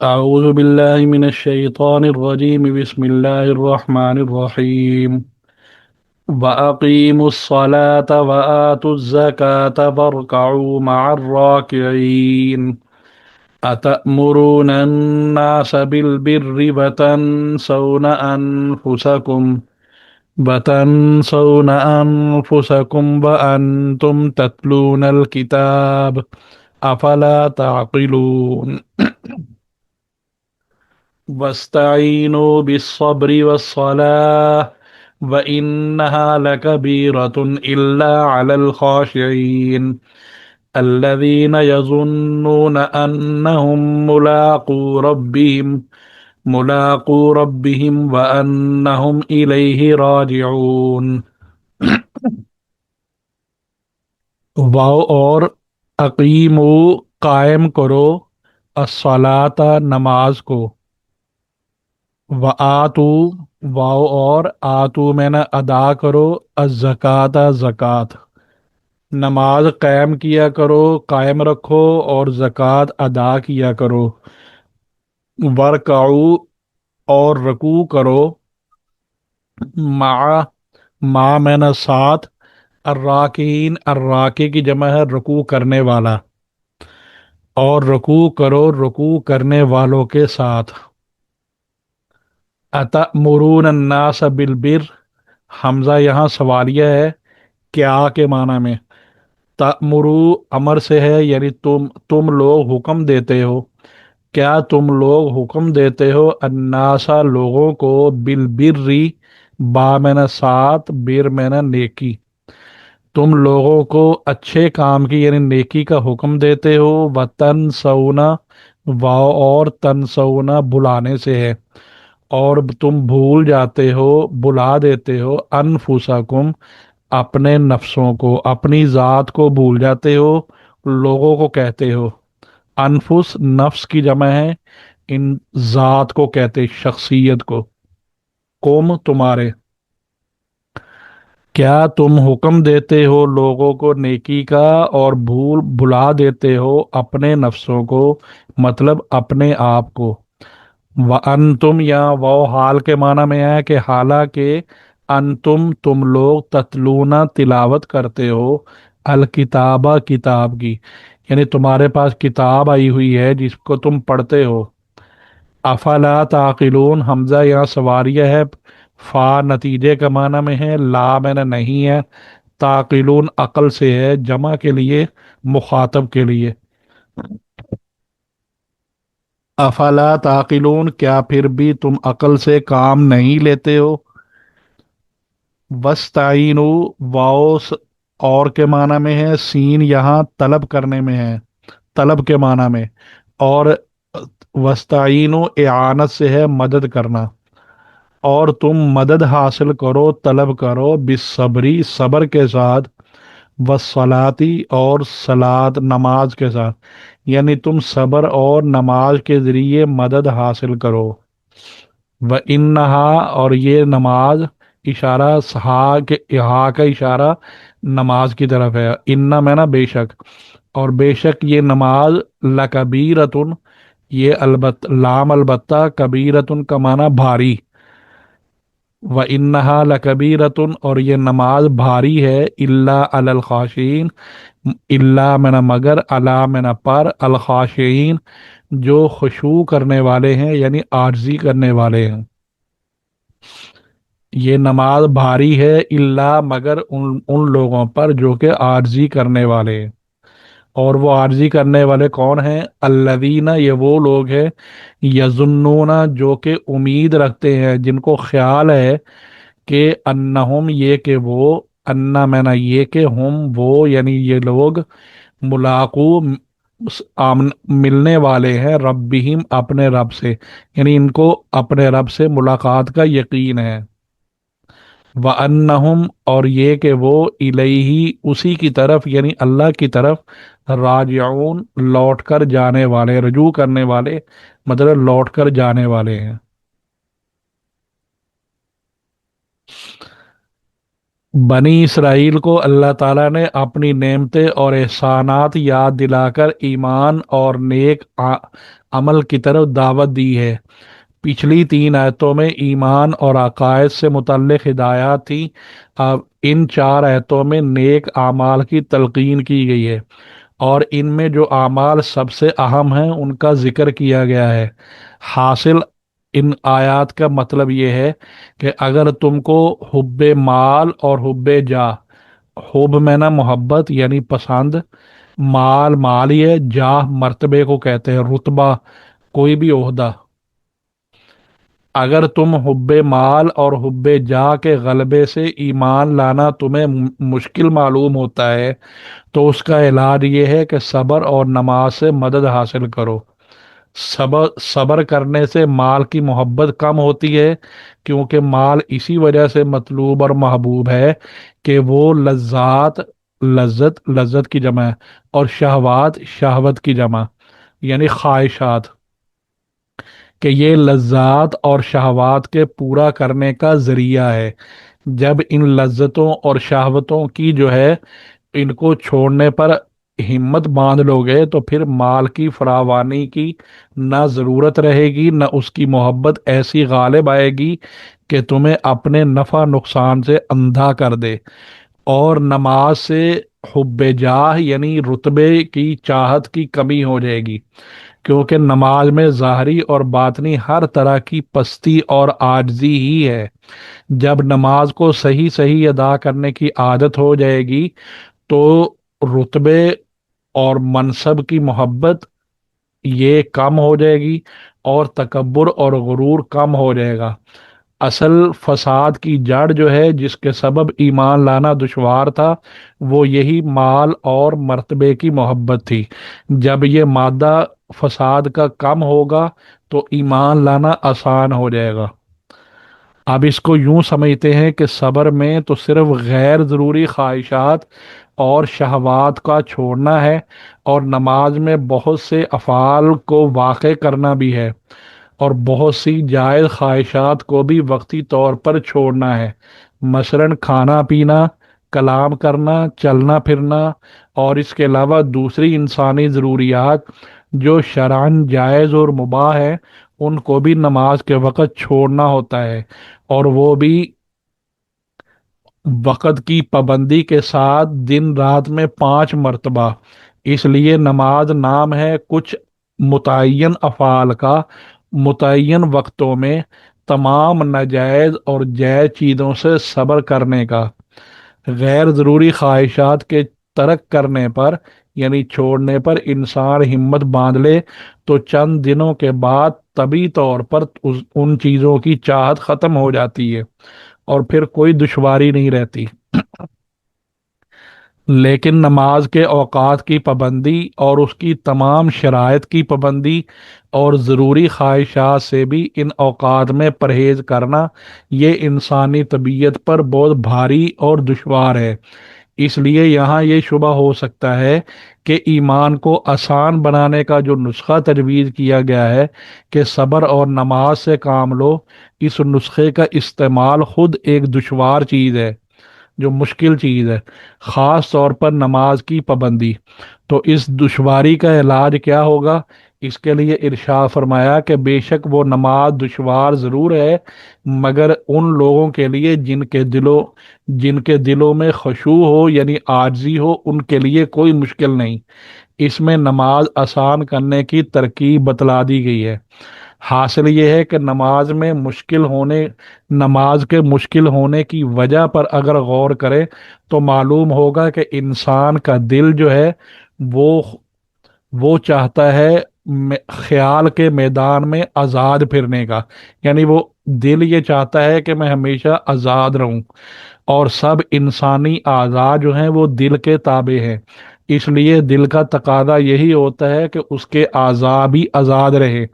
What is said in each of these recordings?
أعوذ بالله من الشيطان الرجيم بسم الله الرحمن الرحيم وأقيموا الصلاة وآتوا الزكاة واركعوا مع الراكعين أتأمرون الناس بالبر وتنسون أنفسكم وأنتم تتلون الكتاب أفلا تعقلون واستعينوا بالصبر والصلاة وإنها لكبيرة إلا على الخاشعين الذين يظنون أنهم ملاقو ربهم وأنهم إليه راجعون۔ واو اور اقیمو قائم کرو، الصلاۃ نماز کو، وآتو واو اور آتو میں نہ ادا کرو، الزکوٰۃ زکوٰۃ، نماز قائم کیا کرو، قائم رکھو، اور زکوٰۃ ادا کیا کرو، ورکعو اور رکوع کرو، مع میں نہ ساتھ، الراکعین الراکع کی جمع ہے رکوع کرنے والا، اور رکوع کرو رکوع کرنے والوں کے ساتھ۔ اتأمرون الناس بالبر، حمزہ یہاں سوالیہ ہے، کیا کے معنی میں، تأمرو امر سے ہے، یعنی تم لوگ حکم دیتے ہو، کیا تم لوگ حکم دیتے ہو، الناسا لوگوں کو، بالبری با میں نہ ساتھ، بر میں نہ نیکی، تم لوگوں کو اچھے کام کی یعنی نیکی کا حکم دیتے ہو، وتنسونا واو اور تنسونا بلانے سے ہے، اور تم بھول جاتے ہو، بلا دیتے ہو، انفسکم اپنے نفسوں کو، اپنی ذات کو بھول جاتے ہو، لوگوں کو کہتے ہو، انفس نفس کی جمع ہے، ان ذات کو کہتے شخصیت کو، قوم تمہارے، کیا تم حکم دیتے ہو لوگوں کو نیکی کا اور بھلا دیتے ہو اپنے نفسوں کو، مطلب اپنے آپ کو، وَأَنْتُمْ یا وہ حال کے معنی میں ہے کہ حالانکہ انتم تم لوگ تتلونا تلاوت کرتے ہو، الکتابہ کتاب کی، یعنی تمہارے پاس کتاب آئی ہوئی ہے جس کو تم پڑھتے ہو، افلا تعقلون حمزہ یہاں سواریہ ہے، فا نتیجے کا معنی میں ہے، لا میں نے نہیں ہے، تعقلون عقل سے ہے، جمع کے لیے مخاطب کے لیے، افلا تعقلون کیا پھر بھی تم عقل سے کام نہیں لیتے ہو، وستعینو اور کے معنی میں ہے، سین یہاں طلب کرنے میں ہے، طلب کے معنی میں، اور وستعینو اعانت سے ہے مدد کرنا، اور تم مدد حاصل کرو، طلب کرو، بالصبری صبر کے ساتھ، والصلاتی اور صلات نماز کے ساتھ، یعنی تم صبر اور نماز کے ذریعے مدد حاصل کرو، وَإِنَّهَا اور یہ نماز، اشارہ ہا کا اشارہ نماز کی طرف ہے، ان میں نا بے شک، اور بے شک یہ نماز، لکبیرتن یہ لام البتہ، کبیرتن کا معنی بھاری، وَإِنَّهَا لَكَبِيرَةٌ اور یہ نماز بھاری ہے، إِلَّا عَلَى الْخَاشِعِينَ اللہ میں نہ مگر، علا میں نہ پر، الخاشعین جو خشوع کرنے والے ہیں یعنی عاجزی کرنے والے ہیں، یہ نماز بھاری ہے، اللہ مگر ان لوگوں پر جو کہ عاجزی کرنے والے ہیں، اور وہ عاجزی کرنے والے کون ہیں، الذین یہ وہ لوگ ہیں، یظنون جو کہ امید رکھتے ہیں، جن کو خیال ہے کہ انہم یہ کہ وہ، انا میں نہ یہ کہ ہم وہ یعنی یہ لوگ، ملاقو ملنے والے ہیں، ربہم اپنے رب سے، یعنی ان کو اپنے رب سے ملاقات کا یقین ہے، وَأَنَّهُمْ اور یہ کہ وہ، الیہ اسی کی طرف یعنی اللہ کی طرف، راجعون لوٹ کر جانے والے، رجوع کرنے والے، مطلب لوٹ کر جانے والے ہیں۔ بنی اسرائیل کو اللہ تعالیٰ نے اپنی نعمتیں اور احسانات یاد دلا کر ایمان اور نیک عمل کی طرف دعوت دی ہے۔ پچھلی تین آیتوں میں ایمان اور عقائد سے متعلق ہدایات تھی، اب ان چار آیتوں میں نیک اعمال کی تلقین کی گئی ہے، اور ان میں جو اعمال سب سے اہم ہیں ان کا ذکر کیا گیا ہے۔ حاصل ان آیات کا مطلب یہ ہے کہ اگر تم کو حب مال اور حب جاہ، حب میں نا محبت یعنی پسند، مال مال ہی ہے، جاہ مرتبے کو کہتے ہیں، رتبہ کوئی بھی عہدہ، اگر تم حب مال اور حب جاہ کے غلبے سے ایمان لانا تمہیں مشکل معلوم ہوتا ہے، تو اس کا علاج یہ ہے کہ صبر اور نماز سے مدد حاصل کرو۔ صبر کرنے سے مال کی محبت کم ہوتی ہے، کیونکہ مال اسی وجہ سے مطلوب اور محبوب ہے کہ وہ لذت کی جمع ہے، اور شہوات شہوت کی جمع یعنی خواہشات، کہ یہ لذات اور شہوات کے پورا کرنے کا ذریعہ ہے۔ جب ان لذتوں اور شہوتوں کی جو ہے ان کو چھوڑنے پر ہمت باندھ لو گے تو پھر مال کی فراوانی کی نہ ضرورت رہے گی، نہ اس کی محبت ایسی غالب آئے گی کہ تمہیں اپنے نفع نقصان سے اندھا کر دے، اور نماز سے حب جاہ یعنی رتبے کی چاہت کی کمی ہو جائے گی، کیونکہ نماز میں ظاہری اور باطنی ہر طرح کی پستی اور عاجزی ہی ہے۔ جب نماز کو صحیح صحیح ادا کرنے کی عادت ہو جائے گی تو رتبے اور منصب کی محبت یہ کم ہو جائے گی، اور تکبر اور غرور کم ہو جائے گا۔ اصل فساد کی جڑ جو ہے جس کے سبب ایمان لانا دشوار تھا، وہ یہی مال اور مرتبے کی محبت تھی۔ جب یہ مادہ فساد کا کم ہوگا تو ایمان لانا آسان ہو جائے گا۔ اب اس کو یوں سمجھتے ہیں کہ صبر میں تو صرف غیر ضروری خواہشات اور شہوات کا چھوڑنا ہے، اور نماز میں بہت سے افعال کو واقع کرنا بھی ہے، اور بہت سی جائز خواہشات کو بھی وقتی طور پر چھوڑنا ہے، مثلاً کھانا پینا، کلام کرنا، چلنا پھرنا، اور اس کے علاوہ دوسری انسانی ضروریات جو شرعاً جائز اور مباح ہے ان کو بھی نماز کے وقت چھوڑنا ہوتا ہے، اور وہ بھی وقت کی پابندی کے ساتھ دن رات میں 5 مرتبہ۔ اس لیے نماز نام ہے کچھ متعین افعال کا، متعین وقتوں میں تمام ناجائز اور جائز چیزوں سے صبر کرنے کا۔ غیر ضروری خواہشات کے ترک کرنے پر یعنی چھوڑنے پر انسان ہمت باندھ لے تو چند دنوں کے بعد طبی طور پر ان چیزوں کی چاہت ختم ہو جاتی ہے، اور پھر کوئی دشواری نہیں رہتی۔ لیکن نماز کے اوقات کی پابندی اور اس کی تمام شرائط کی پابندی اور ضروری خواہشات سے بھی ان اوقات میں پرہیز کرنا یہ انسانی طبیعت پر بہت بھاری اور دشوار ہے۔ اس لیے یہاں یہ شبہ ہو سکتا ہے کہ ایمان کو آسان بنانے کا جو نسخہ تجویز کیا گیا ہے کہ صبر اور نماز سے کام لو، اس نسخے کا استعمال خود ایک دشوار چیز ہے، جو مشکل چیز ہے، خاص طور پر نماز کی پابندی۔ تو اس دشواری کا علاج کیا ہوگا؟ اس کے لیے ارشاد فرمایا کہ بے شک وہ نماز دشوار ضرور ہے، مگر ان لوگوں کے لیے جن کے دلوں میں خشوع ہو یعنی عاجزی ہو، ان کے لیے کوئی مشکل نہیں۔ اس میں نماز آسان کرنے کی ترکیب بتلا دی گئی ہے۔ حاصل یہ ہے کہ نماز کے مشکل ہونے کی وجہ پر اگر غور کرے تو معلوم ہوگا کہ انسان کا دل جو ہے وہ وہ چاہتا ہے خیال کے میدان میں آزاد پھرنے کا، یعنی وہ دل یہ چاہتا ہے کہ میں ہمیشہ آزاد رہوں، اور سب انسانی اعضاء جو ہیں وہ دل کے تابع ہیں، اس لیے دل کا تقاضا یہی ہوتا ہے کہ اس کے اعضاء بھی آزاد رہے۔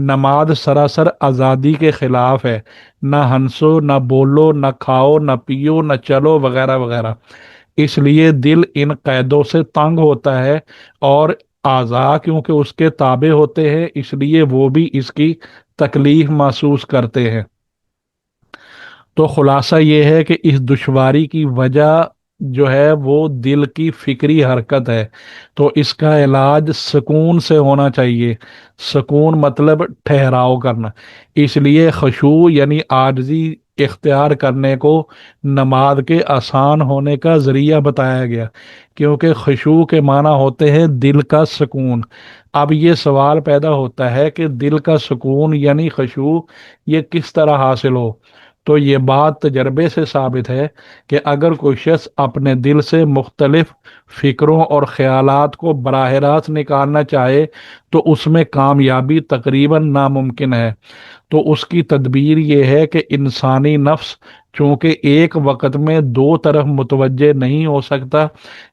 نماز سراسر آزادی کے خلاف ہے، نہ ہنسو، نہ بولو، نہ کھاؤ، نہ پیو، نہ چلو، وغیرہ وغیرہ۔ اس لیے دل ان قیدوں سے تنگ ہوتا ہے، اور اعضاء کیونکہ اس کے تابع ہوتے ہیں اس لیے وہ بھی اس کی تکلیف محسوس کرتے ہیں۔ تو خلاصہ یہ ہے کہ اس دشواری کی وجہ جو ہے وہ دل کی فکری حرکت ہے، تو اس کا علاج سکون سے ہونا چاہیے۔ سکون مطلب ٹھہراؤ کرنا۔ اس لیے خشوع یعنی عاجزی اختیار کرنے کو نماز کے آسان ہونے کا ذریعہ بتایا گیا، کیونکہ خشوع کے معنی ہوتے ہیں دل کا سکون۔ اب یہ سوال پیدا ہوتا ہے کہ دل کا سکون یعنی خشوع یہ کس طرح حاصل ہو؟ تو یہ بات تجربے سے ثابت ہے کہ اگر کوئی شخص اپنے دل سے مختلف فکروں اور خیالات کو براہ راست نکالنا چاہے تو اس میں کامیابی تقریباً ناممکن ہے۔ تو اس کی تدبیر یہ ہے کہ انسانی نفس چونکہ ایک وقت میں دو طرف متوجہ نہیں ہو سکتا،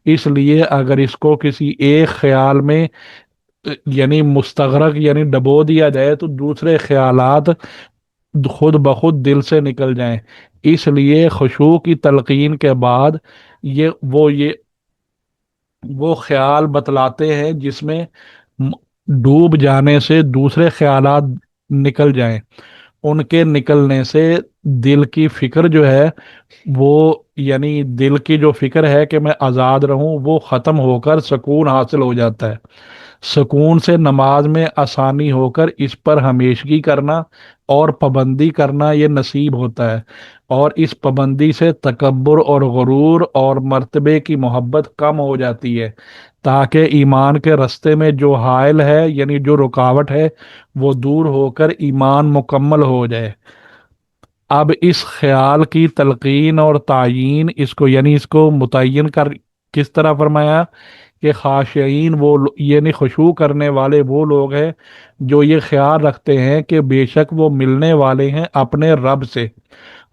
اس لیے اگر اس کو کسی ایک خیال میں یعنی مستغرق یعنی ڈبو دیا جائے تو دوسرے خیالات خود بخود دل سے نکل جائیں۔ اس لیے خشوع کی تلقین کے بعد یہ وہ خیال بتلاتے ہیں جس میں م- ڈوب جانے سے دوسرے خیالات نکل جائیں۔ ان کے نکلنے سے دل کی فکر جو ہے وہ یعنی دل کی جو فکر ہے کہ میں آزاد رہوں وہ ختم ہو کر سکون حاصل ہو جاتا ہے۔ سکون سے نماز میں آسانی ہو کر اس پر ہمیشگی کرنا اور پابندی کرنا یہ نصیب ہوتا ہے، اور اس پابندی سے تکبر اور غرور اور مرتبے کی محبت کم ہو جاتی ہے، تاکہ ایمان کے رستے میں جو حائل ہے یعنی جو رکاوٹ ہے وہ دور ہو کر ایمان مکمل ہو جائے۔ اب اس خیال کی تلقین اور تعیین اس کو یعنی اس کو متعین کر کس طرح فرمایا کہ خاشعین یعنی خشوع کرنے والے وہ لوگ ہیں جو یہ خیال رکھتے ہیں کہ بے شک وہ ملنے والے ہیں اپنے رب سے،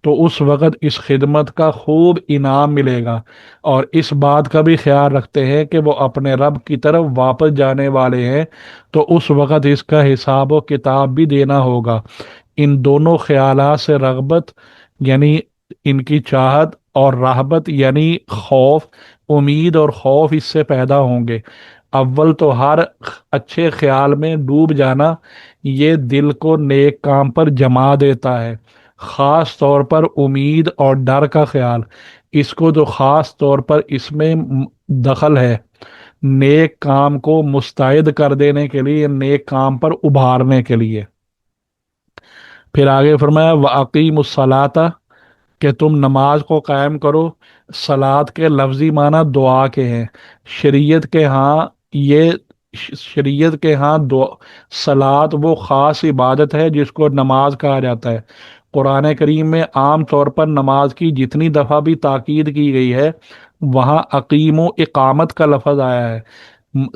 تو اس وقت اس خدمت کا خوب انعام ملے گا، اور اس بات کا بھی خیال رکھتے ہیں کہ وہ اپنے رب کی طرف واپس جانے والے ہیں، تو اس وقت اس کا حساب و کتاب بھی دینا ہوگا۔ ان دونوں خیالات سے رغبت یعنی ان کی چاہت اور رہبت یعنی خوف، امید اور خوف اس سے پیدا ہوں گے۔ اول تو ہر اچھے خیال میں ڈوب جانا یہ دل کو نیک کام پر جما دیتا ہے، خاص طور پر امید اور ڈر کا خیال، اس کو جو خاص طور پر اس میں دخل ہے نیک کام کو مستعد کر دینے کے لیے، نیک کام پر ابھارنے کے لیے۔ پھر آگے فرمایا وَأَقِیمُوا الصَّلَاةَ کہ تم نماز کو قائم کرو۔ صلات کے لفظی معنی دعا کے ہیں۔ شریعت کے ہاں یہ شریعت کے ہاں صلات وہ خاص عبادت ہے جس کو نماز کہا جاتا ہے۔ قرآن کریم میں عام طور پر نماز کی جتنی دفعہ بھی تاکید کی گئی ہے وہاں اقیم و اقامت کا لفظ آیا ہے،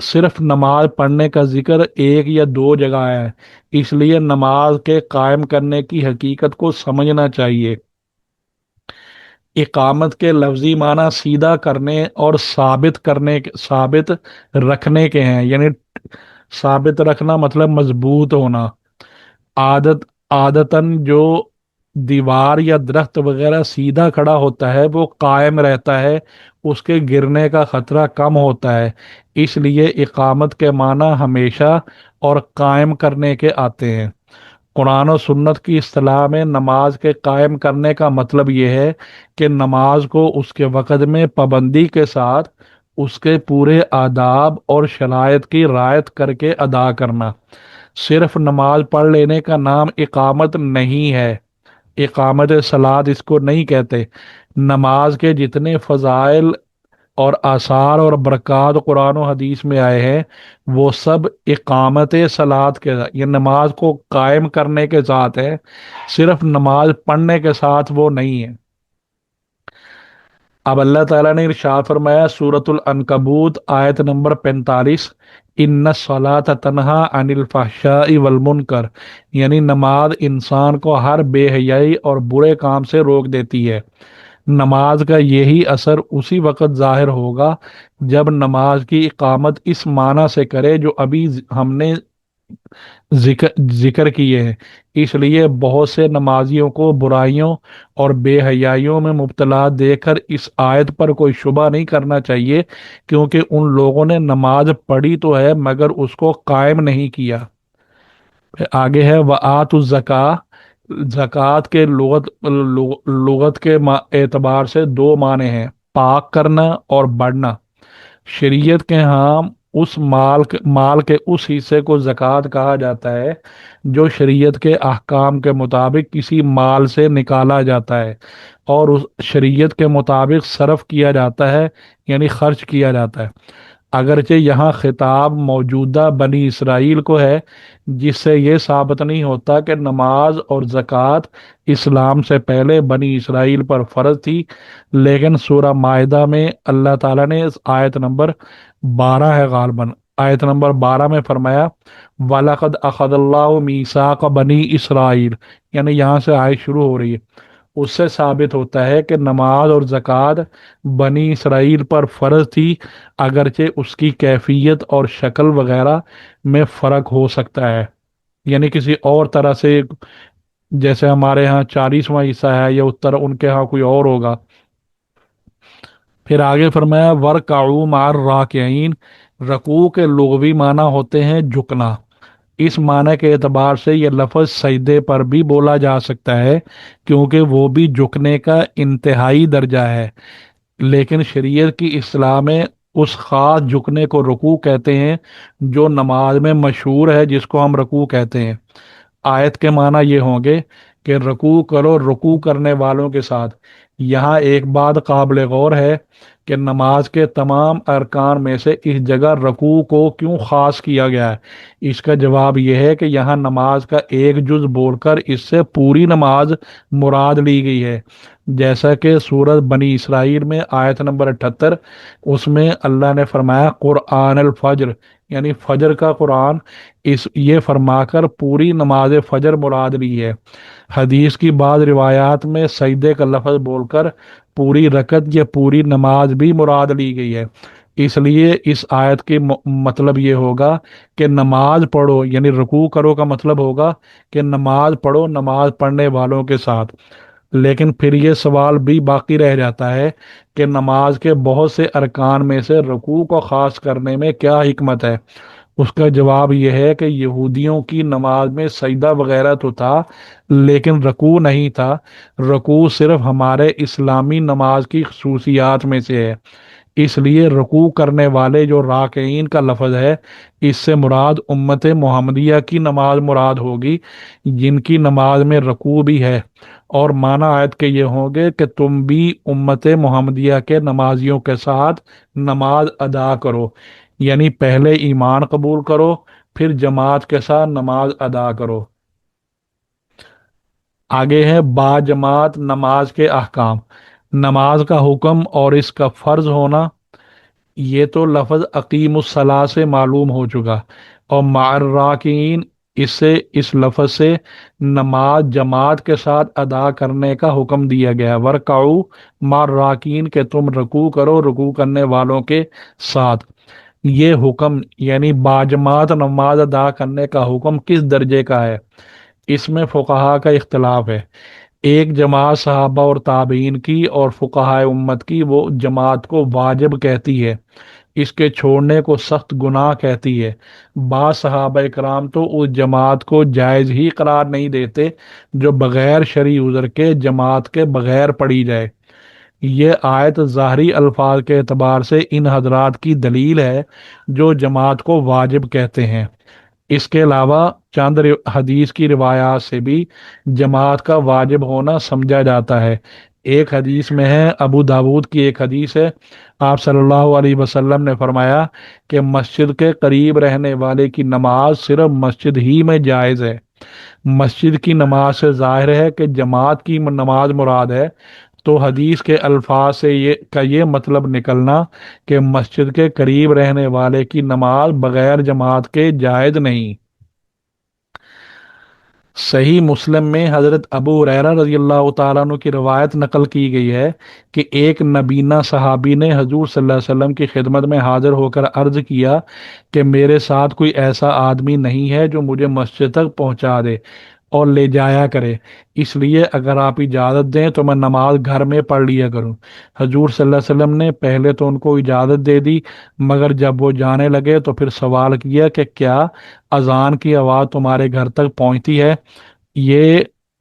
صرف نماز پڑھنے کا ذکر ایک یا دو جگہ آیا ہے۔ اس لیے نماز کے قائم کرنے کی حقیقت کو سمجھنا چاہیے۔ اقامت کے لفظی معنی سیدھا کرنے اور ثابت کرنے ثابت رکھنے کے ہیں، یعنی ثابت رکھنا مطلب مضبوط ہونا۔ عادتاً جو دیوار یا درخت وغیرہ سیدھا کھڑا ہوتا ہے وہ قائم رہتا ہے، اس کے گرنے کا خطرہ کم ہوتا ہے۔ اس لیے اقامت کے معنی ہمیشہ اور قائم کرنے کے آتے ہیں۔ قرآن و سنت کی اصطلاح میں نماز کے قائم کرنے کا مطلب یہ ہے کہ نماز کو اس کے وقت میں پابندی کے ساتھ اس کے پورے آداب اور شرائط کی رعایت کر کے ادا کرنا۔ صرف نماز پڑھ لینے کا نام اقامت نہیں ہے، اقامت صلات اس کو نہیں کہتے۔ نماز کے جتنے فضائل اور آثار اور برکات قرآن و حدیث میں آئے ہیں وہ سب اقامت صلات کے ساتھ یہ نماز کو قائم کرنے کے ساتھ ہے، صرف نماز پڑھنے کے ساتھ وہ نہیں ہے۔ اب اللہ تعالیٰ نے ارشاد فرمایا سورۃ العنکبوت آیت نمبر 45، ان الصلاۃ تنہا عن الفحشاء والمنکر، یعنی نماز انسان کو ہر بے حیائی اور برے کام سے روک دیتی ہے۔ نماز کا یہی اثر اسی وقت ظاہر ہوگا جب نماز کی اقامت اس معنی سے کرے جو ابھی ہم نے ذکر کیے ہیں۔ اس لیے بہت سے نمازیوں کو برائیوں اور بے حیائیوں میں مبتلا دیکھ کر اس آیت پر کوئی شبہ نہیں کرنا چاہیے، کیونکہ ان لوگوں نے نماز پڑھی تو ہے مگر اس کو قائم نہیں کیا۔ پھر آگے ہے وآتوا الزکاۃ، زکوٰۃ کے لغت کے اعتبار سے دو معنی ہیں۔ پاک کرنا اور بڑھنا۔ شریعت کے ہاں اس مال کے اس حصے کو زکوٰۃ کہا جاتا ہے جو شریعت کے احکام کے مطابق کسی مال سے نکالا جاتا ہے اور اس شریعت کے مطابق صرف کیا جاتا ہے، یعنی خرچ کیا جاتا ہے۔ اگرچہ یہاں خطاب موجودہ بنی اسرائیل کو ہے، جس سے یہ ثابت نہیں ہوتا کہ نماز اور زکوٰۃ اسلام سے پہلے بنی اسرائیل پر فرض تھی، لیکن سورہ مائدہ میں اللہ تعالیٰ نے اس آیت نمبر 12 ہے غالباً، آیت نمبر 12 میں فرمایا وَلَقَدْ أَخَذَ اللَّهُ مِيثَاقَ بَنِي إِسْرَائِيلَ، یعنی یہاں سے آیت شروع ہو رہی ہے۔ اس سے ثابت ہوتا ہے کہ نماز اور زکوٰۃ بنی اسرائیل پر فرض تھی، اگرچہ اس کی کیفیت اور شکل وغیرہ میں فرق ہو سکتا ہے، یعنی کسی اور طرح سے، جیسے ہمارے ہاں 40واں حصہ ہے یا اتر ان کے ہاں کوئی اور ہوگا۔ پھر آگے فرمایا ورکعوا مع الراکعین، رکوع کے لغوی معنی ہوتے ہیں جھکنا۔ اس معنی کے اعتبار سے یہ لفظ سجدے پر بھی بولا جا سکتا ہے، کیونکہ وہ بھی جھکنے کا انتہائی درجہ ہے، لیکن شریعت کی اصطلاح میں اس خاص جھکنے کو رکوع کہتے ہیں جو نماز میں مشہور ہے، جس کو ہم رکوع کہتے ہیں۔ آیت کے معنی یہ ہوں گے کہ رکوع کرو رکوع کرنے والوں کے ساتھ۔ یہاں ایک بات قابل غور ہے کہ نماز کے تمام ارکان میں سے اس جگہ رکوع کو کیوں خاص کیا گیا ہے؟ اس کا جواب یہ ہے کہ یہاں نماز کا ایک جز بول کر اس سے پوری نماز مراد لی گئی ہے، جیسا کہ سورۃ بنی اسرائیل میں آیت نمبر 78، اس میں اللہ نے فرمایا قرآن الفجر، یعنی فجر کا قرآن، یہ فرما کر پوری نماز فجر مراد لی ہے۔ حدیث کی بعض روایات میں سجدے کا لفظ بول کر پوری رکعت یا پوری نماز بھی مراد لی گئی ہے۔ اس لیے اس آیت کی مطلب یہ ہوگا کہ نماز پڑھو، یعنی رکوع کرو کا مطلب ہوگا کہ نماز پڑھو نماز پڑھنے والوں کے ساتھ۔ لیکن پھر یہ سوال بھی باقی رہ جاتا ہے کہ نماز کے بہت سے ارکان میں سے رکوع کو خاص کرنے میں کیا حکمت ہے؟ اس کا جواب یہ ہے کہ یہودیوں کی نماز میں سجدہ وغیرہ تو تھا، لیکن رکوع نہیں تھا۔ رکوع صرف ہمارے اسلامی نماز کی خصوصیات میں سے ہے، اس لیے رکوع کرنے والے جو راکعین کا لفظ ہے، اس سے مراد امت محمدیہ کی نماز مراد ہوگی، جن کی نماز میں رکوع بھی ہے۔ اور معنی آیت کے یہ ہوں گے کہ تم بھی امت محمدیہ کے نمازیوں کے ساتھ نماز ادا کرو، یعنی پہلے ایمان قبول کرو پھر جماعت کے ساتھ نماز ادا کرو۔ آگے ہے با جماعت نماز کے احکام۔ نماز کا حکم اور اس کا فرض ہونا، یہ تو لفظ اقیم الصلاۃ سے معلوم ہو چکا، اور مع الراکعین، اس لفظ سے نماز جماعت کے ساتھ ادا کرنے کا حکم دیا گیا۔ ورکعوا مع الراکعین، کہ تم رکوع کرو رکوع کرنے والوں کے ساتھ۔ یہ حکم یعنی باجماعت نماز ادا کرنے کا حکم کس درجے کا ہے؟ اس میں فقہا کا اختلاف ہے۔ ایک جماعت صحابہ اور تابعین کی اور فقہائے امت کی وہ جماعت کو واجب کہتی ہے، اس کے چھوڑنے کو سخت گناہ کہتی ہے۔ بعض صحابہ کرام تو اس جماعت کو جائز ہی قرار نہیں دیتے جو بغیر شرعی عذر کے جماعت کے بغیر پڑھی جائے۔ یہ آیت ظاہری الفاظ کے اعتبار سے ان حضرات کی دلیل ہے جو جماعت کو واجب کہتے ہیں۔ اس کے علاوہ چند حدیث کی روایات سے بھی جماعت کا واجب ہونا سمجھا جاتا ہے۔ ایک حدیث میں ہے، ابو داود کی ایک حدیث ہے، آپ صلی اللہ علیہ وسلم نے فرمایا کہ مسجد کے قریب رہنے والے کی نماز صرف مسجد ہی میں جائز ہے۔ مسجد کی نماز سے ظاہر ہے کہ جماعت کی نماز مراد ہے، تو حدیث کے الفاظ سے یہ مطلب نکلنا کہ مسجد کے قریب رہنے والے کی نماز بغیر جماعت کے جائز نہیں۔ صحیح مسلم میں حضرت ابو ہریرہ رضی اللہ تعالیٰ عنہ کی روایت نقل کی گئی ہے کہ ایک نبینا صحابی نے حضور صلی اللہ علیہ وسلم کی خدمت میں حاضر ہو کر عرض کیا کہ میرے ساتھ کوئی ایسا آدمی نہیں ہے جو مجھے مسجد تک پہنچا دے اور لے جایا کرے، اس لیے اگر آپ اجازت دیں تو میں نماز گھر میں پڑھ لیا کروں۔ حضور صلی اللہ علیہ وسلم نے پہلے تو ان کو اجازت دے دی، مگر جب وہ جانے لگے تو پھر سوال کیا کہ کیا اذان کی آواز تمہارے گھر تک پہنچتی ہے؟ یہ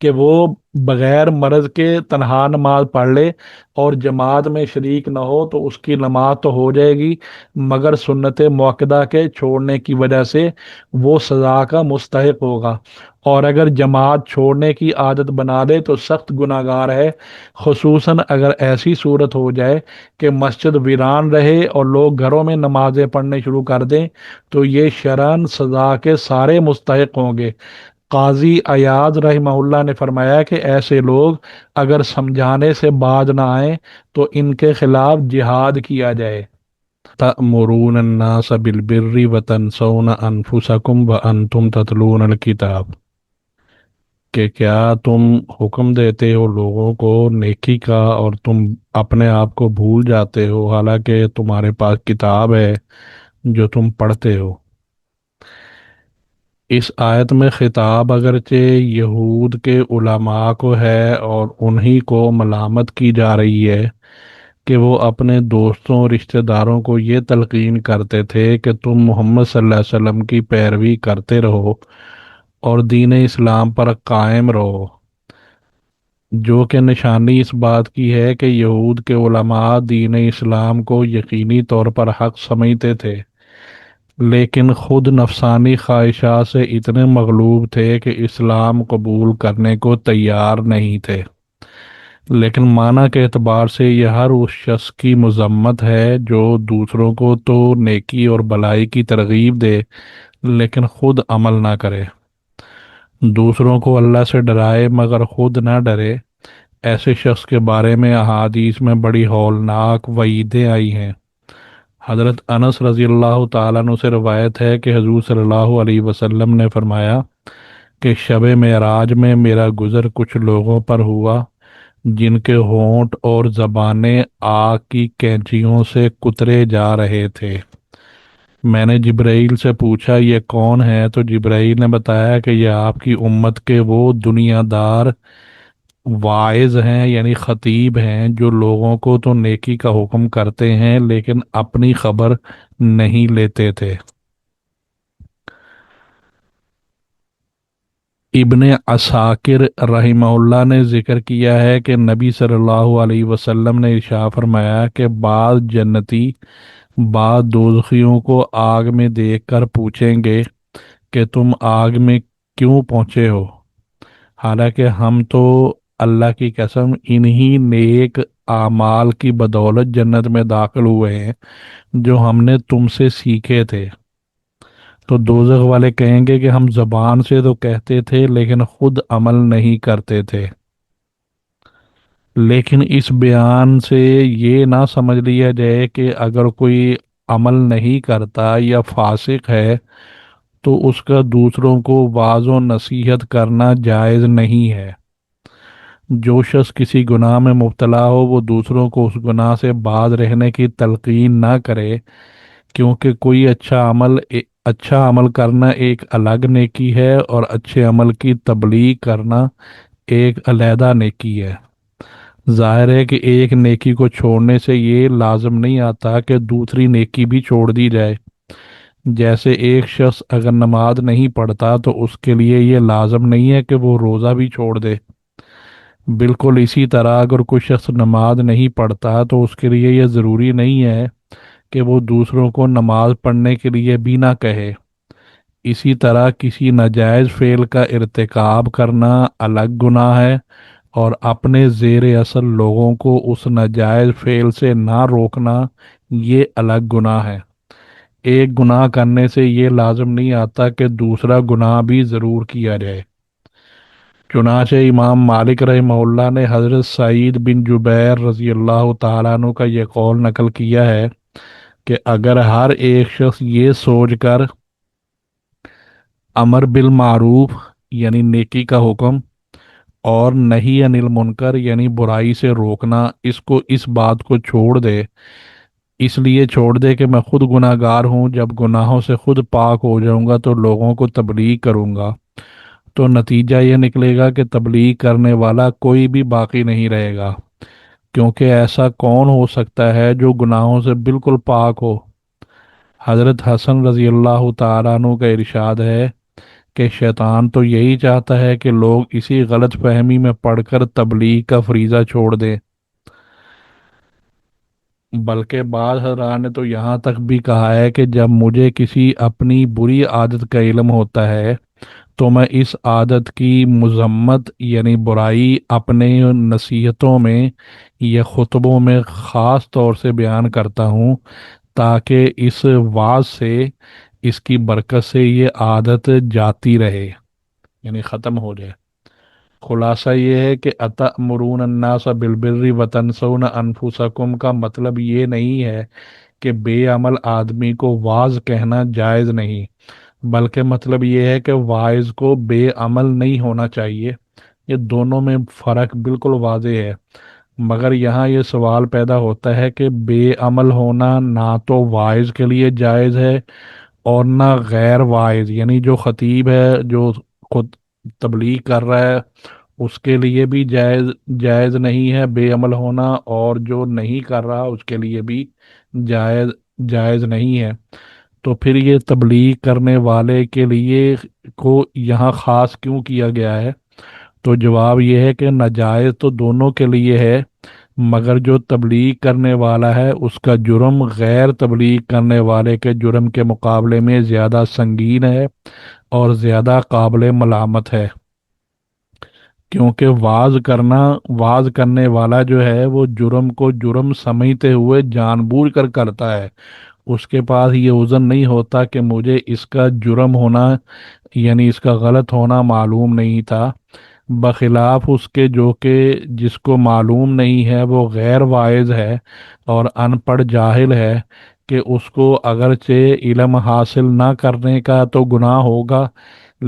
کہ وہ بغیر مرض کے تنہا نماز پڑھ لے اور جماعت میں شریک نہ ہو تو اس کی نماز تو ہو جائے گی، مگر سنت موقدہ کے چھوڑنے کی وجہ سے وہ سزا کا مستحق ہوگا، اور اگر جماعت چھوڑنے کی عادت بنا دے تو سخت گناہ گار ہے، خصوصاً اگر ایسی صورت ہو جائے کہ مسجد ویران رہے اور لوگ گھروں میں نمازیں پڑھنے شروع کر دیں تو یہ شرعاً سزا کے سارے مستحق ہوں گے۔ قاضی ایاز رحمہ اللہ نے فرمایا کہ ایسے لوگ اگر سمجھانے سے باز نہ آئیں تو ان کے خلاف جہاد کیا جائے۔ تأمرون الناس بالبر وتنسون انفسکم وانتم تتلون الکتاب، کہ کیا تم حکم دیتے ہو لوگوں کو نیکی کا اور تم اپنے آپ کو بھول جاتے ہو حالانکہ تمہارے پاس کتاب ہے جو تم پڑھتے ہو۔ اس آیت میں خطاب اگرچہ یہود کے علماء کو ہے اور انہی کو ملامت کی جا رہی ہے کہ وہ اپنے دوستوں رشتہ داروں کو یہ تلقین کرتے تھے کہ تم محمد صلی اللہ علیہ وسلم کی پیروی کرتے رہو اور دین اسلام پر قائم رہو، جو کہ نشانی اس بات کی ہے کہ یہود کے علماء دین اسلام کو یقینی طور پر حق سمجھتے تھے، لیکن خود نفسانی خواہشات سے اتنے مغلوب تھے کہ اسلام قبول کرنے کو تیار نہیں تھے۔ لیکن معنی کے اعتبار سے یہ ہر اس شخص کی مذمت ہے جو دوسروں کو تو نیکی اور بلائی کی ترغیب دے لیکن خود عمل نہ کرے، دوسروں کو اللہ سے ڈرائے مگر خود نہ ڈرے۔ ایسے شخص کے بارے میں احادیث میں بڑی ہولناک وعیدیں آئی ہیں۔ حضرت انس رضی اللہ تعالیٰ عنہ سے روایت ہے کہ حضور صلی اللہ علیہ وسلم نے فرمایا کہ شب معراج میں میرا گزر کچھ لوگوں پر ہوا جن کے ہونٹ اور زبانیں آگ کی کینچیوں سے کترے جا رہے تھے۔ میں نے جبرائیل سے پوچھا یہ کون ہے، تو جبرائیل نے بتایا کہ یہ آپ کی امت کے وہ دنیا دار واعظ ہیں، یعنی خطیب ہیں، جو لوگوں کو تو نیکی کا حکم کرتے ہیں لیکن اپنی خبر نہیں لیتے تھے۔ ابن عساکر رحمہ اللہ نے ذکر کیا ہے کہ نبی صلی اللہ علیہ وسلم نے ارشاد فرمایا کہ بعض جنتی بعض دوزخیوں کو آگ میں دیکھ کر پوچھیں گے کہ تم آگ میں کیوں پہنچے ہو، حالانکہ ہم تو اللہ کی قسم انہی نیک اعمال کی بدولت جنت میں داخل ہوئے ہیں جو ہم نے تم سے سیکھے تھے۔ تو دوزخ والے کہیں گے کہ ہم زبان سے تو کہتے تھے لیکن خود عمل نہیں کرتے تھے۔ لیکن اس بیان سے یہ نہ سمجھ لیا جائے کہ اگر کوئی عمل نہیں کرتا یا فاسق ہے تو اس کا دوسروں کو واعظ و نصیحت کرنا جائز نہیں ہے۔ جو شخص کسی گناہ میں مبتلا ہو وہ دوسروں کو اس گناہ سے باز رہنے کی تلقین نہ کرے، کیونکہ کوئی اچھا عمل کرنا ایک الگ نیکی ہے اور اچھے عمل کی تبلیغ کرنا ایک علیحدہ نیکی ہے۔ ظاہر ہے کہ ایک نیکی کو چھوڑنے سے یہ لازم نہیں آتا کہ دوسری نیکی بھی چھوڑ دی جائے۔ جیسے ایک شخص اگر نماز نہیں پڑھتا تو اس کے لیے یہ لازم نہیں ہے کہ وہ روزہ بھی چھوڑ دے، بالکل اسی طرح اگر کوئی شخص نماز نہیں پڑھتا تو اس کے لیے یہ ضروری نہیں ہے کہ وہ دوسروں کو نماز پڑھنے کے لیے بھی نہ کہے۔ اسی طرح کسی ناجائز فعل کا ارتکاب کرنا الگ گناہ ہے اور اپنے زیر اثر لوگوں کو اس ناجائز فعل سے نہ روکنا یہ الگ گناہ ہے۔ ایک گناہ کرنے سے یہ لازم نہیں آتا کہ دوسرا گناہ بھی ضرور کیا جائے۔ چنانچہ امام مالک رحمہ اللہ نے حضرت سعید بن جبیر رضی اللہ تعالیٰ عنہ کا یہ قول نقل کیا ہے کہ اگر ہر ایک شخص یہ سوچ کر امر بالمعروف یعنی نیکی کا حکم اور نہی عن المنکر یعنی برائی سے روکنا اس بات کو چھوڑ دے، اس لیے چھوڑ دے کہ میں خود گناہ گار ہوں، جب گناہوں سے خود پاک ہو جاؤں گا تو لوگوں کو تبلیغ کروں گا، تو نتیجہ یہ نکلے گا کہ تبلیغ کرنے والا کوئی بھی باقی نہیں رہے گا، کیونکہ ایسا کون ہو سکتا ہے جو گناہوں سے بالکل پاک ہو۔ حضرت حسن رضی اللہ تعالیٰ عنہ کا ارشاد ہے کہ شیطان تو یہی چاہتا ہے کہ لوگ اسی غلط فہمی میں پڑھ کر تبلیغ کا فریضہ چھوڑ دیں، بلکہ بعض حضرات نے تو یہاں تک بھی کہا ہے کہ جب مجھے کسی اپنی بری عادت کا علم ہوتا ہے تو میں اس عادت کی مذمت یعنی برائی اپنے نصیحتوں میں یا خطبوں میں خاص طور سے بیان کرتا ہوں، تاکہ اس واعظ سے، اس کی برکت سے یہ عادت جاتی رہے، یعنی ختم ہو جائے۔ خلاصہ یہ ہے کہ اتأمرون الناس بالبر وتنسون انفسکم کا مطلب یہ نہیں ہے کہ بے عمل آدمی کو واعظ کہنا جائز نہیں، بلکہ مطلب یہ ہے کہ واعظ کو بے عمل نہیں ہونا چاہیے۔ یہ دونوں میں فرق بالکل واضح ہے، مگر یہاں یہ سوال پیدا ہوتا ہے کہ بے عمل ہونا نہ تو واعظ کے لیے جائز ہے اور نہ غیر واعظ یعنی جو خطیب ہے، جو خود تبلیغ کر رہا ہے، اس کے لیے بھی جائز جائز نہیں ہے بے عمل ہونا، اور جو نہیں کر رہا اس کے لیے بھی جائز جائز نہیں ہے۔ تو پھر یہ تبلیغ کرنے والے کے لیے کو یہاں خاص کیوں کیا گیا ہے؟ تو جواب یہ ہے کہ ناجائز تو دونوں کے لیے ہے، مگر جو تبلیغ کرنے والا ہے اس کا جرم غیر تبلیغ کرنے والے کے جرم کے مقابلے میں زیادہ سنگین ہے اور زیادہ قابل ملامت ہے، کیونکہ واز کرنے والا جو ہے وہ جرم کو جرم سمجھتے ہوئے جان بوجھ کر کرتا ہے، اس کے پاس یہ عذر نہیں ہوتا کہ مجھے اس کا جرم ہونا یعنی اس کا غلط ہونا معلوم نہیں تھا، بخلاف اس کے جو کہ جس کو معلوم نہیں ہے، وہ غیر واعظ ہے اور ان پڑھ جاہل ہے، کہ اس کو اگرچہ علم حاصل نہ کرنے کا تو گناہ ہوگا،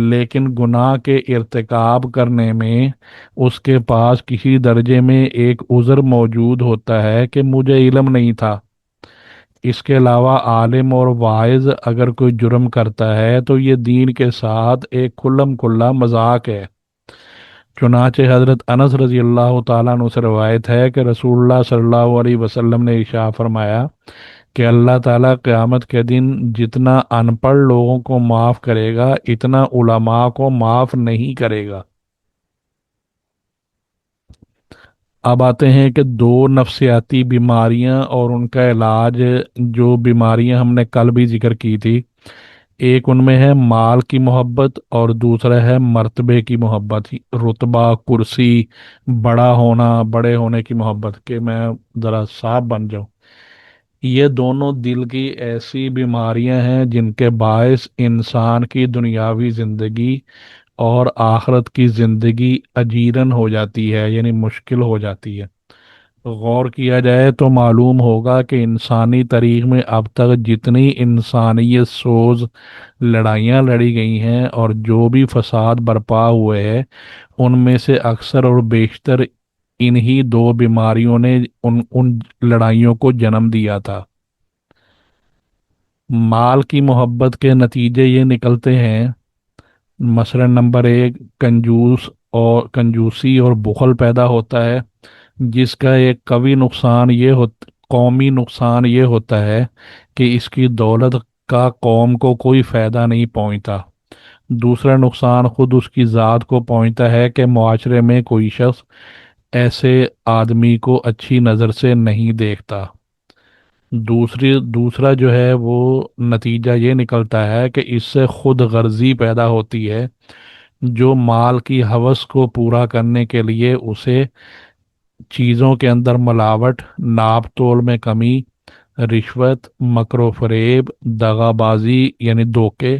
لیکن گناہ کے ارتکاب کرنے میں اس کے پاس کسی درجے میں ایک عذر موجود ہوتا ہے کہ مجھے علم نہیں تھا۔ اس کے علاوہ عالم اور واعظ اگر کوئی جرم کرتا ہے تو یہ دین کے ساتھ ایک کھلم کھلا مذاق ہے۔ چنانچہ حضرت انس رضی اللہ تعالیٰ عنہ سے روایت ہے کہ رسول اللہ صلی اللہ علیہ وسلم نے ارشاد فرمایا کہ اللہ تعالیٰ قیامت کے دن جتنا ان پڑھ لوگوں کو معاف کرے گا اتنا علماء کو معاف نہیں کرے گا۔ اب آتے ہیں کہ دو نفسیاتی بیماریاں اور ان کا علاج، جو بیماریاں ہم نے کل بھی ذکر کی تھی، ایک ان میں ہے مال کی محبت اور دوسرا ہے مرتبے کی محبت، رتبہ، کرسی، بڑا ہونا، بڑے ہونے کی محبت کہ میں ذرا صاحب بن جاؤں۔ یہ دونوں دل کی ایسی بیماریاں ہیں جن کے باعث انسان کی دنیاوی زندگی اور آخرت کی زندگی اجیرن ہو جاتی ہے، یعنی مشکل ہو جاتی ہے۔ غور کیا جائے تو معلوم ہوگا کہ انسانی تاریخ میں اب تک جتنی انسانیت سوز لڑائیاں لڑی گئی ہیں اور جو بھی فساد برپا ہوئے ہیں، ان میں سے اکثر اور بیشتر انہی دو بیماریوں نے ان لڑائیوں کو جنم دیا تھا۔ مال کی محبت کے نتیجے یہ نکلتے ہیں، مثلا نمبر ایک، کنجوسی اور بخل پیدا ہوتا ہے، جس کا ایک قومی نقصان یہ ہوتا ہے کہ اس کی دولت کا قوم کو کوئی فائدہ نہیں پہنچتا۔ دوسرا نقصان خود اس کی ذات کو پہنچتا ہے کہ معاشرے میں کوئی شخص ایسے آدمی کو اچھی نظر سے نہیں دیکھتا۔ دوسرا جو ہے وہ نتیجہ یہ نکلتا ہے کہ اس سے خود غرضی پیدا ہوتی ہے، جو مال کی ہوس کو پورا کرنے کے لیے اسے چیزوں کے اندر ملاوٹ، ناپ تول میں کمی، رشوت، مکر و فریب، دغا بازی یعنی دھوکے،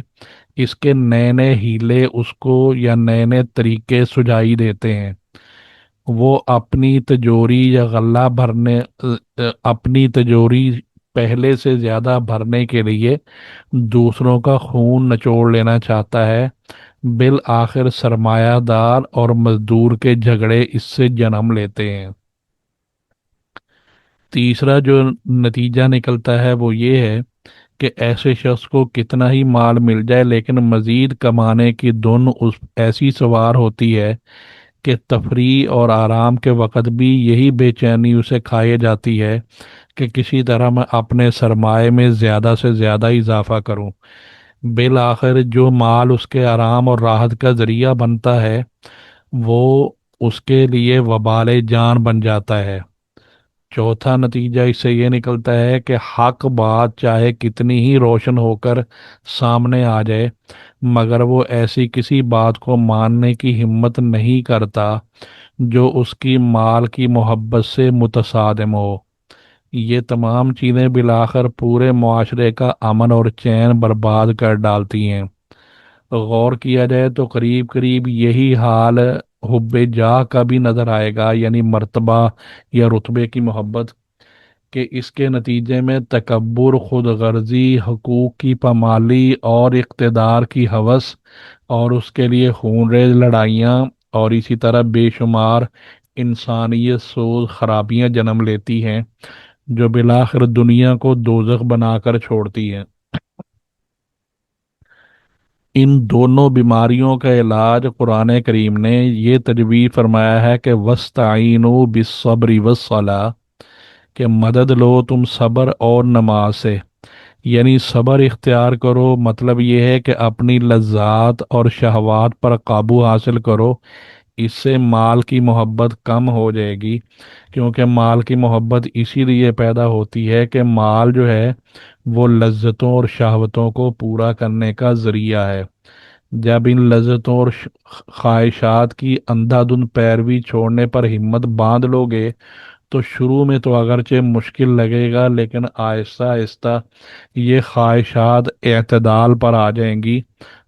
اس کے نئے نئے ہیلے اس کو یا نئے نئے طریقے سجائی دیتے ہیں۔ وہ اپنی تجوری یا غلہ اپنی تجوری پہلے سے زیادہ بھرنے کے لیے دوسروں کا خون نچوڑ لینا چاہتا ہے، بالآخر سرمایہ دار اور مزدور کے جھگڑے اس سے جنم لیتے ہیں۔ تیسرا جو نتیجہ نکلتا ہے وہ یہ ہے کہ ایسے شخص کو کتنا ہی مال مل جائے لیکن مزید کمانے کی دھن اس ایسی سوار ہوتی ہے کہ تفریح اور آرام کے وقت بھی یہی بے چینی اسے کھائے جاتی ہے کہ کسی طرح میں اپنے سرمایے میں زیادہ سے زیادہ اضافہ کروں۔ بالآخر جو مال اس کے آرام اور راحت کا ذریعہ بنتا ہے وہ اس کے لیے وبال جان بن جاتا ہے۔ چوتھا نتیجہ اس سے یہ نکلتا ہے کہ حق بات چاہے کتنی ہی روشن ہو کر سامنے آ جائے، مگر وہ ایسی کسی بات کو ماننے کی ہمت نہیں کرتا جو اس کی مال کی محبت سے متصادم ہو۔ یہ تمام چیزیں بالآخر پورے معاشرے کا امن اور چین برباد کر ڈالتی ہیں۔ غور کیا جائے تو قریب قریب یہی حال حب جاہ کا بھی نظر آئے گا، یعنی مرتبہ یا رتبے کی محبت، کہ اس کے نتیجے میں تکبر، خود غرضی، حقوق کی پامالی اور اقتدار کی ہوس، اور اس کے لیے خونریز لڑائیاں، اور اسی طرح بے شمار انسانیت سوز خرابیاں جنم لیتی ہیں جو بالآخر دنیا کو دوزخ بنا کر چھوڑتی ہیں۔ ان دونوں بیماریوں کا علاج قرآن کریم نے یہ تجویز فرمایا ہے کہ وَاسْتَعِینُوا بِالصَّبْرِ وَالصَّلَاةِ، کہ مدد لو تم صبر اور نماز سے، یعنی صبر اختیار کرو، مطلب یہ ہے کہ اپنی لذات اور شہوات پر قابو حاصل کرو۔ اس سے مال کی محبت کم ہو جائے گی، کیونکہ مال کی محبت اسی لیے پیدا ہوتی ہے کہ مال جو ہے وہ لذتوں اور شہوتوں کو پورا کرنے کا ذریعہ ہے۔ جب ان لذتوں اور خواہشات کی اندھا دھند پیروی چھوڑنے پر ہمت باندھ لو گے تو شروع میں تو اگرچہ مشکل لگے گا، لیکن آہستہ آہستہ یہ خواہشات اعتدال پر آ جائیں گی،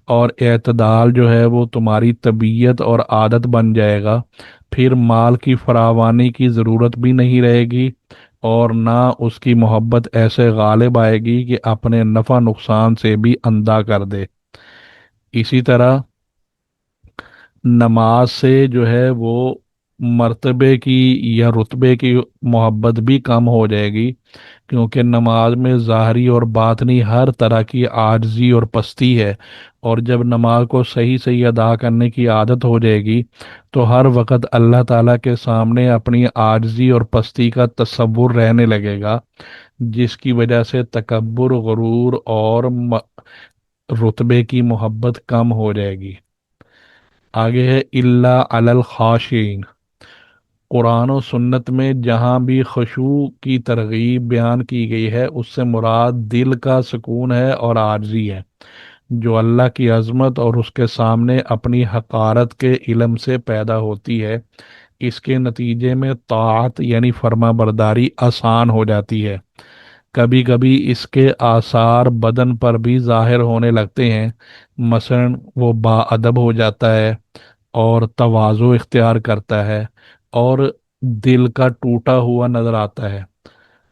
اور اعتدال جو ہے وہ تمہاری طبیعت اور عادت بن جائے گا۔ پھر مال کی فراوانی کی ضرورت بھی نہیں رہے گی، اور نہ اس کی محبت ایسے غالب آئے گی کہ اپنے نفع نقصان سے بھی اندھا کر دے۔ اسی طرح نماز سے جو ہے وہ مرتبے کی یا رتبے کی محبت بھی کم ہو جائے گی، کیونکہ نماز میں ظاہری اور باطنی ہر طرح کی عاجزی اور پستی ہے، اور جب نماز کو صحیح صحیح ادا کرنے کی عادت ہو جائے گی تو ہر وقت اللہ تعالیٰ کے سامنے اپنی عاجزی اور پستی کا تصور رہنے لگے گا، جس کی وجہ سے تکبر، غرور اور رتبے کی محبت کم ہو جائے گی۔ آگے ہے اللہ علی الخاشعین۔ قرآن و سنت میں جہاں بھی خشوع کی ترغیب بیان کی گئی ہے اس سے مراد دل کا سکون ہے اور عاجزی ہے، جو اللہ کی عظمت اور اس کے سامنے اپنی حقارت کے علم سے پیدا ہوتی ہے۔ اس کے نتیجے میں طاعت یعنی فرما برداری آسان ہو جاتی ہے۔ کبھی کبھی اس کے آثار بدن پر بھی ظاہر ہونے لگتے ہیں، مثلا وہ با ادب ہو جاتا ہے اور تواضع اختیار کرتا ہے، اور دل کا ٹوٹا ہوا نظر آتا ہے۔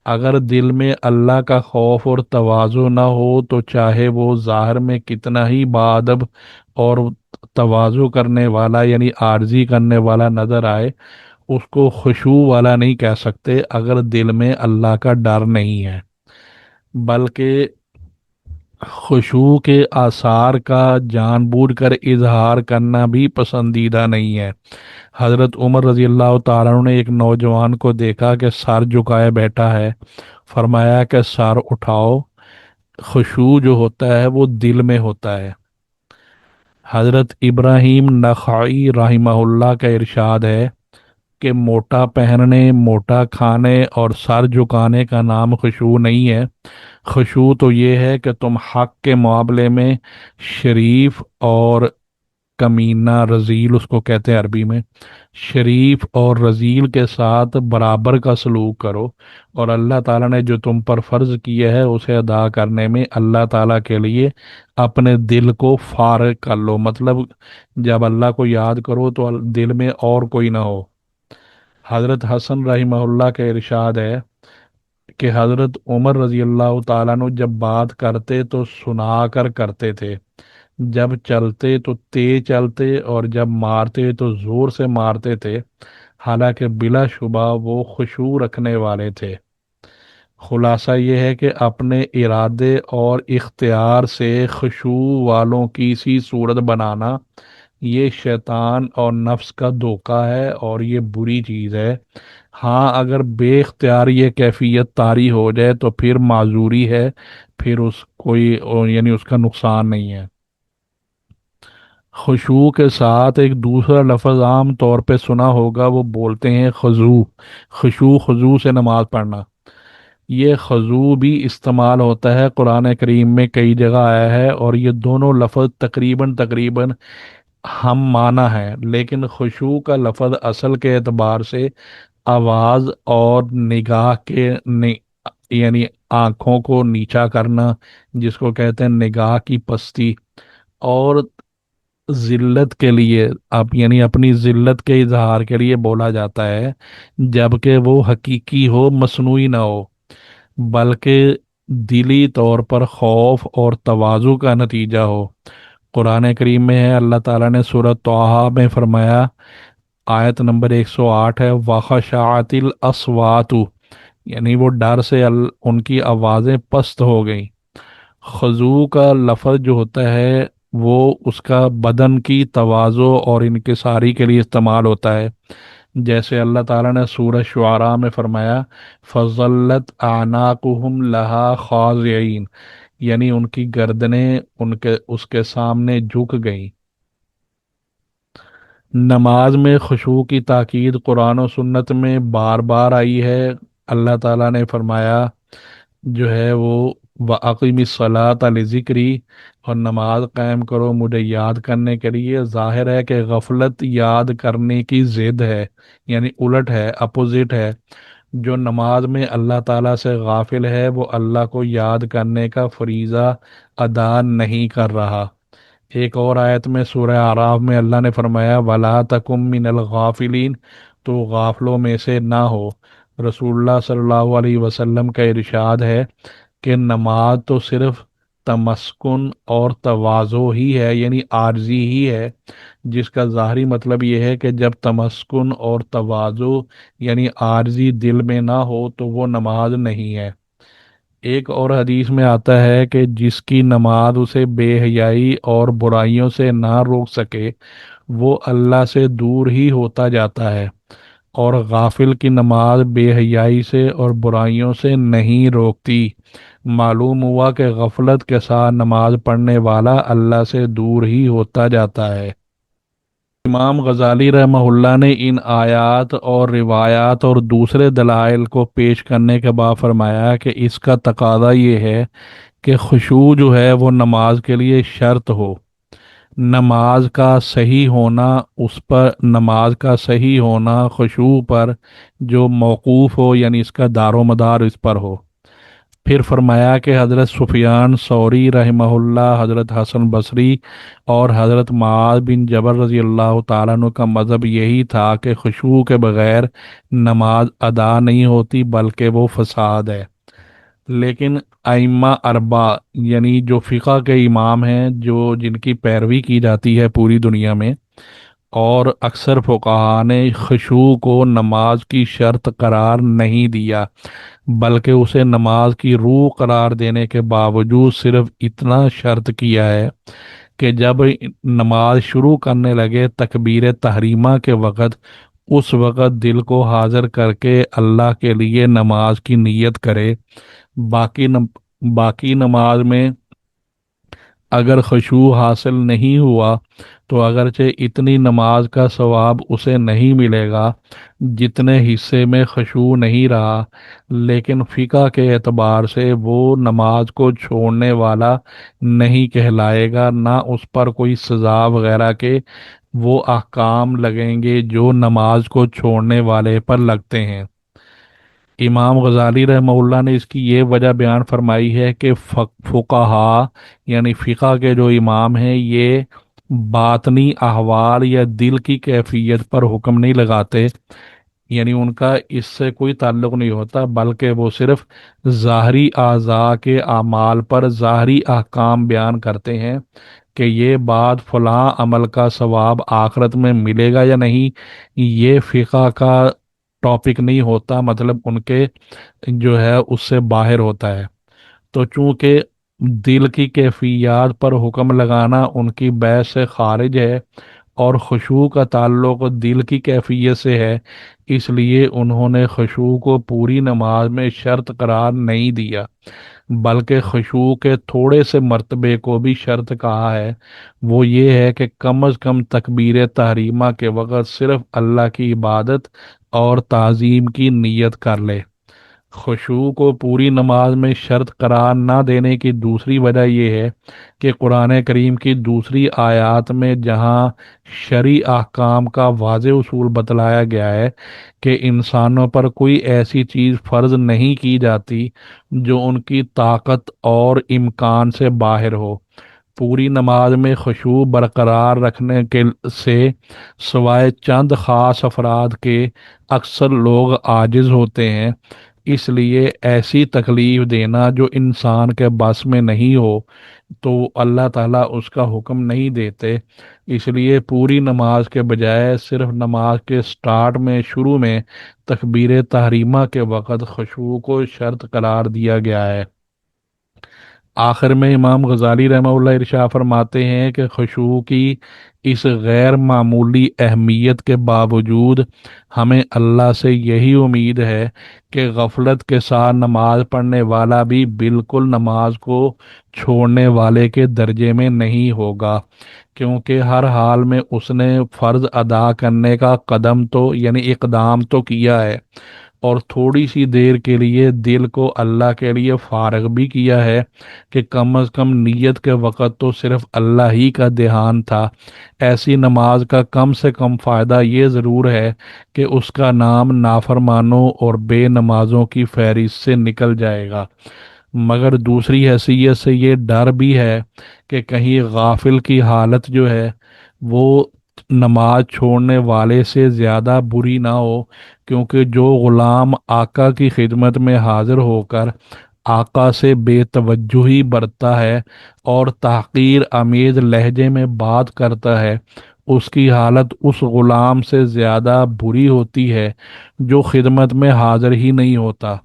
اگر دل میں اللہ کا خوف اور تواضع نہ ہو تو چاہے وہ ظاہر میں کتنا ہی باادب اور تواضع کرنے والا یعنی عاجزی کرنے والا نظر آئے، اس کو خشوع والا نہیں کہہ سکتے اگر دل میں اللہ کا ڈر نہیں ہے۔ بلکہ خشوع کے آثار کا جان بوجھ کر اظہار کرنا بھی پسندیدہ نہیں ہے۔ حضرت عمر رضی اللہ تعالیٰ عنہ نے ایک نوجوان کو دیکھا کہ سر جھکائے بیٹھا ہے، فرمایا کہ سر اٹھاؤ۔ خشوع جو ہوتا ہے وہ دل میں ہوتا ہے۔ حضرت ابراہیم نخعی رحمہ اللہ کا ارشاد ہے کہ موٹا پہننے، موٹا کھانے اور سر جھکانے کا نام خشوع نہیں ہے۔ خشوع تو یہ ہے کہ تم حق کے معاملے میں شریف اور کمینہ، رذیل اس کو کہتے ہیں عربی میں، شریف اور رذیل کے ساتھ برابر کا سلوک کرو، اور اللہ تعالیٰ نے جو تم پر فرض کیا ہے اسے ادا کرنے میں اللہ تعالیٰ کے لیے اپنے دل کو فارغ کر لو، مطلب جب اللہ کو یاد کرو تو دل میں اور کوئی نہ ہو۔ حضرت حسن رحمہ اللہ کا ارشاد ہے کہ حضرت عمر رضی اللہ تعالیٰ عنہ جب بات کرتے تو سنا کر کرتے تھے، جب چلتے تو تیز چلتے اور جب مارتے تو زور سے مارتے تھے، حالانکہ بلا شبہ وہ خشوع رکھنے والے تھے۔ خلاصہ یہ ہے کہ اپنے ارادے اور اختیار سے خشوع والوں کی سی صورت بنانا یہ شیطان اور نفس کا دھوکہ ہے اور یہ بری چیز ہے۔ ہاں اگر بے اختیار یہ کیفیت طاری ہو جائے تو پھر معذوری ہے، پھر اس کوئی یعنی اس کا نقصان نہیں ہے۔ خشوع کے ساتھ ایک دوسرا لفظ عام طور پہ سنا ہوگا، وہ بولتے ہیں خضوع۔ خشوع، خضوع سے نماز پڑھنا، یہ خضوع بھی استعمال ہوتا ہے قرآن کریم میں کئی جگہ آیا ہے، اور یہ دونوں لفظ تقریباً ہم معنی ہے، لیکن خشوع کا لفظ اصل کے اعتبار سے آواز اور نگاہ کے یعنی آنکھوں کو نیچا کرنا، جس کو کہتے ہیں نگاہ کی پستی، اور ذلت کے لیے، اب یعنی اپنی ذلت کے اظہار کے لیے بولا جاتا ہے، جبکہ وہ حقیقی ہو، مصنوعی نہ ہو، بلکہ دلی طور پر خوف اور تواضع کا نتیجہ ہو۔ قرآن کریم میں ہے، اللہ تعالیٰ نے سورہ طٰہٰ میں فرمایا، آیت نمبر 108 ہے، وَخَشَعَتِ الْأَصْوَاتُ، یعنی وہ ڈر سے ان کی آوازیں پست ہو گئیں۔ خضوع کا لفظ جو ہوتا ہے وہ اس کا بدن کی تواضع اور انکساری کے لیے استعمال ہوتا ہے، جیسے اللہ تعالیٰ نے سورہ شعراء میں فرمایا، فَظَلَّتْ أَعْنَاقُهُمْ لَهَا خَاضِعِينَ، یعنی ان کی گردنیں اس کے سامنے جھک گئیں۔ نماز میں خشوع کی تاکید قرآن و سنت میں بار بار آئی ہے۔ اللہ تعالیٰ نے فرمایا جو ہے وہ وَأَقِمِ الصَّلَاةَ لِذِكْرِي، اور نماز قائم کرو مجھے یاد کرنے کے لیے۔ ظاہر ہے کہ غفلت یاد کرنے کی ضد ہے، یعنی الٹ ہے، اپوزٹ ہے۔ جو نماز میں اللہ تعالیٰ سے غافل ہے وہ اللہ کو یاد کرنے کا فریضہ ادا نہیں کر رہا۔ ایک اور آیت میں سورہ اعراف میں اللہ نے فرمایا، وَلَا تَكُن مِّنَ الْغَافِلِينَ، تو غافلوں میں سے نہ ہو۔ رسول اللہ صلی اللہ علیہ وسلم کا ارشاد ہے کہ نماز تو صرف تمسکن اور تواضع ہی ہے، یعنی عارضی ہی ہے، جس کا ظاہری مطلب یہ ہے کہ جب تمسکن اور تواضع یعنی عارضی دل میں نہ ہو تو وہ نماز نہیں ہے۔ ایک اور حدیث میں آتا ہے کہ جس کی نماز اسے بے حیائی اور برائیوں سے نہ روک سکے وہ اللہ سے دور ہی ہوتا جاتا ہے، اور غافل کی نماز بے حیائی سے اور برائیوں سے نہیں روکتی۔ معلوم ہوا کہ غفلت کے ساتھ نماز پڑھنے والا اللہ سے دور ہی ہوتا جاتا ہے۔ امام غزالی رحمہ اللہ نے ان آیات اور روایات اور دوسرے دلائل کو پیش کرنے کے بعد فرمایا کہ اس کا تقاضا یہ ہے کہ خشوع جو ہے وہ نماز کے لیے شرط ہو۔ نماز کا صحیح ہونا اس پر، نماز کا صحیح ہونا خشوع پر جو موقوف ہو، یعنی اس کا دار و مدار اس پر ہو۔ پھر فرمایا کہ حضرت سفیان ثوری رحمہ اللہ، حضرت حسن بصری اور حضرت معاذ بن جبل رضی اللہ تعالیٰ عنہ کا مذہب یہی تھا کہ خشوع کے بغیر نماز ادا نہیں ہوتی بلکہ وہ فساد ہے۔ لیکن ائمہ اربع یعنی جو فقہ کے امام ہیں، جو جن کی پیروی کی جاتی ہے پوری دنیا میں، اور اکثر فقہا نے خشوع کو نماز کی شرط قرار نہیں دیا، بلکہ اسے نماز کی روح قرار دینے کے باوجود صرف اتنا شرط کیا ہے کہ جب نماز شروع کرنے لگے تکبیر تحریمہ کے وقت، اس وقت دل کو حاضر کر کے اللہ کے لیے نماز کی نیت کرے۔ باقی نماز میں اگر خشوع حاصل نہیں ہوا تو اگرچہ اتنی نماز کا ثواب اسے نہیں ملے گا جتنے حصے میں خشوع نہیں رہا، لیکن فقہ کے اعتبار سے وہ نماز کو چھوڑنے والا نہیں کہلائے گا، نہ اس پر کوئی سزا وغیرہ کے وہ احکام لگیں گے جو نماز کو چھوڑنے والے پر لگتے ہیں۔ امام غزالی رحمہ اللہ نے اس کی یہ وجہ بیان فرمائی ہے کہ فقہا یعنی فقہ کے جو امام ہیں یہ باطنی احوال یا دل کی کیفیت پر حکم نہیں لگاتے، یعنی ان کا اس سے کوئی تعلق نہیں ہوتا، بلکہ وہ صرف ظاہری اعضاء کے اعمال پر ظاہری احکام بیان کرتے ہیں کہ یہ بات فلاں عمل کا ثواب آخرت میں ملے گا یا نہیں، یہ فقہ کا ٹاپک نہیں ہوتا، مطلب ان کے جو ہے اس سے باہر ہوتا ہے۔ تو چونکہ دل کی کیفیات پر حکم لگانا ان کی بحث سے خارج ہے، اور خشوع کا تعلق دل کی کیفیت سے ہے، اس لیے انہوں نے خشوع کو پوری نماز میں شرط قرار نہیں دیا، بلکہ خشوع کے تھوڑے سے مرتبے کو بھی شرط کہا ہے۔ وہ یہ ہے کہ کم از کم تکبیر تحریمہ کے وقت صرف اللہ کی عبادت اور تعظیم کی نیت کر لے۔ خشوع کو پوری نماز میں شرط قرار نہ دینے کی دوسری وجہ یہ ہے کہ قرآن کریم کی دوسری آیات میں جہاں شرعی احکام کا واضح اصول بتلایا گیا ہے کہ انسانوں پر کوئی ایسی چیز فرض نہیں کی جاتی جو ان کی طاقت اور امکان سے باہر ہو، پوری نماز میں خشوع برقرار رکھنے کے سے سوائے چند خاص افراد کے اکثر لوگ عاجز ہوتے ہیں۔ اس لیے ایسی تکلیف دینا جو انسان کے بس میں نہیں ہو تو اللہ تعالیٰ اس کا حکم نہیں دیتے۔ اس لیے پوری نماز کے بجائے صرف نماز کے سٹارٹ میں، شروع میں تکبیر تحریمہ کے وقت خشوع کو شرط قرار دیا گیا ہے۔ آخر میں امام غزالی رحمہ اللہ ارشاد فرماتے ہیں کہ خشوع کی اس غیر معمولی اہمیت کے باوجود ہمیں اللہ سے یہی امید ہے کہ غفلت کے ساتھ نماز پڑھنے والا بھی بالکل نماز کو چھوڑنے والے کے درجے میں نہیں ہوگا، کیونکہ ہر حال میں اس نے فرض ادا کرنے کا قدم تو یعنی اقدام تو کیا ہے، اور تھوڑی سی دیر کے لیے دل کو اللہ کے لیے فارغ بھی کیا ہے کہ کم از کم نیت کے وقت تو صرف اللہ ہی کا دھیان تھا۔ ایسی نماز کا کم سے کم فائدہ یہ ضرور ہے کہ اس کا نام نافرمانوں اور بے نمازوں کی فہرست سے نکل جائے گا، مگر دوسری حیثیت سے یہ ڈر بھی ہے کہ کہیں غافل کی حالت جو ہے وہ نماز چھوڑنے والے سے زیادہ بری نہ ہو، کیونکہ جو غلام آقا کی خدمت میں حاضر ہو کر آقا سے بے توجہی برتتا ہے اور تحقیر آمیز لہجے میں بات کرتا ہے، اس کی حالت اس غلام سے زیادہ بری ہوتی ہے جو خدمت میں حاضر ہی نہیں ہوتا۔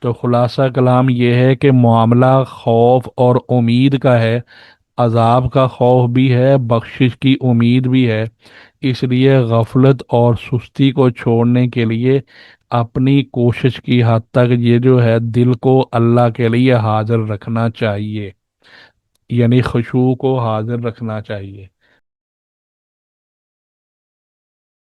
تو خلاصہ کلام یہ ہے کہ معاملہ خوف اور امید کا ہے، عذاب کا خوف بھی ہے، بخشش کی امید بھی ہے۔ اس لیے غفلت اور سستی کو چھوڑنے کے لیے اپنی کوشش کی حد تک یہ جو ہے دل کو اللہ کے لیے حاضر رکھنا چاہیے، یعنی خشوع کو حاضر رکھنا چاہیے۔